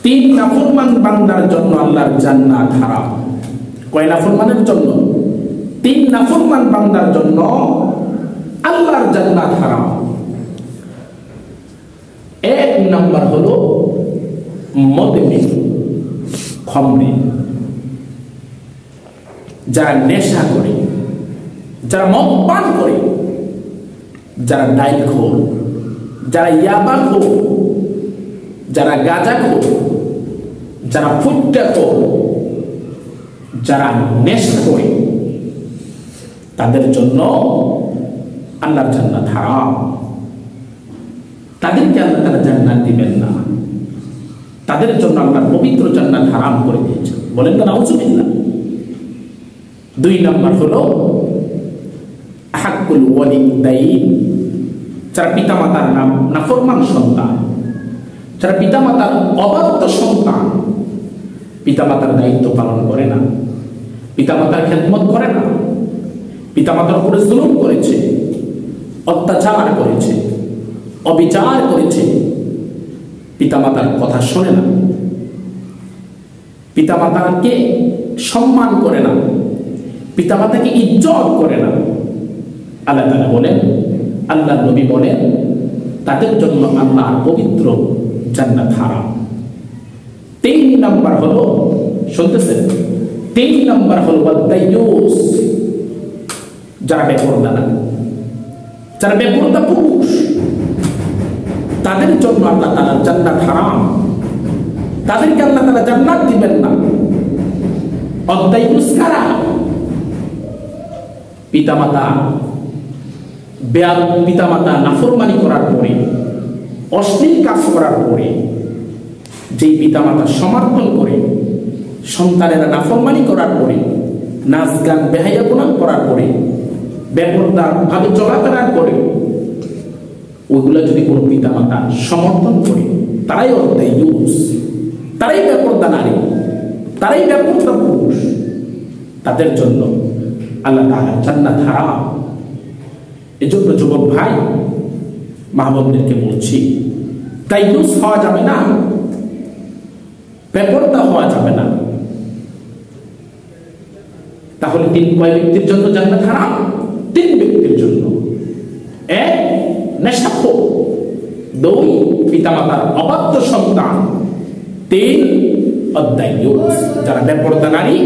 তিন নাফরমান বান্দার জন্য আল্লাহর জান্নাত হারাম। কয় নাফরমানের জন্য? তিন নাফরমান বান্দার জন্য আল্লাহর জান্নাত হারাম। এক নাম্বার হলো মদমে, খমরে, যারা নেশা করে, যারা মদ পান করে, যারা ডাইল খোর, যারা ইয়াবা খোর, যারা গাঁজা খোর, যারা ফুটকা খোর, যারা নেশা করে, তাদের জন্য আল্লাহর জান্নাত হারাম। তাদেরকে আল্লাহ তাআলা জান্নাত দিবেন না, তাদের জন্য আল্লাহ পবিত্র জান্নাত হারাম করে দিয়েছেন। বলেন না নাউজুবিল্লাহ। দুই নাম্বার হলো হাক্কুল ওয়ালিদাইন, যারা পিতামাতার নাফরমান সন্তান, যারা পিতামাতার অবাধ্য সন্তান, পিতামাতার দায়িত্ব পালন করে না, পিতামাতার খেদমত করে না, পিতামাতার উপরে জুলুম করেছে, অত্যাচার করেছে, অবিচার করেছে, পিতামাতার কথা শোনে না, পিতামাতাকে সম্মান করে না, পিতামাতাকে ইজ্জত করে না, আল্লাহ তাআলা বলেন, আল্লাহ নবী বলেন, তাদের জন্য আল্লাহ পবিত্র জান্নাত হারাম। তিন নাম্বার হলো, শুনতেছেন, তিন নাম্বার হলো ওয়াদাইয়ুস, যারা বেপরদা না, যারা বেপরদা পুরুষ, তাদের জন্য আল্লাহ তাআলা জান্নাত হারাম। তাদেরকে আল্লাহ তাআলা জান্নাত দিবেন না। ওয়াদাইয়ুস কারা? পিতামাতা নাফরমানি করার পরে, অশ্লীল কাজ করার পরে, যেই পিতামাতা সমর্থন করে, সন্তানেরা নাফরমানি করার পরে, নাচ গান বেহায়াপনা করার পরে, বেপরদা ভাবে চলাফেরার পরে, ওইগুলা যদি কোনো পিতামাতা সমর্থন করে, তারাই ওয়াদাইয়ুস, তারাই বেপরদা নারী, তারাই বেপরদা পুরুষ, তাদের জন্য আল্লাহ তাআলা জান্নাত হারাম। এজন্য যুবক ভাই, মা বোনদেরকে বলছি, দাইয়ুস হওয়া যাবে না, বেপরদা হওয়া যাবে না। তাহলে তিন কয় ব্যক্তির জন্য জান্নাত হারাম? তিন ব্যক্তির জন্য। এক, নেশাখোর। দুই, পিতামাতার অবাধ্য সন্তান। তিন, অদাইয়ুস, যারা বেপরদা নারী,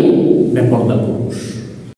বেপরদা পুরুষ।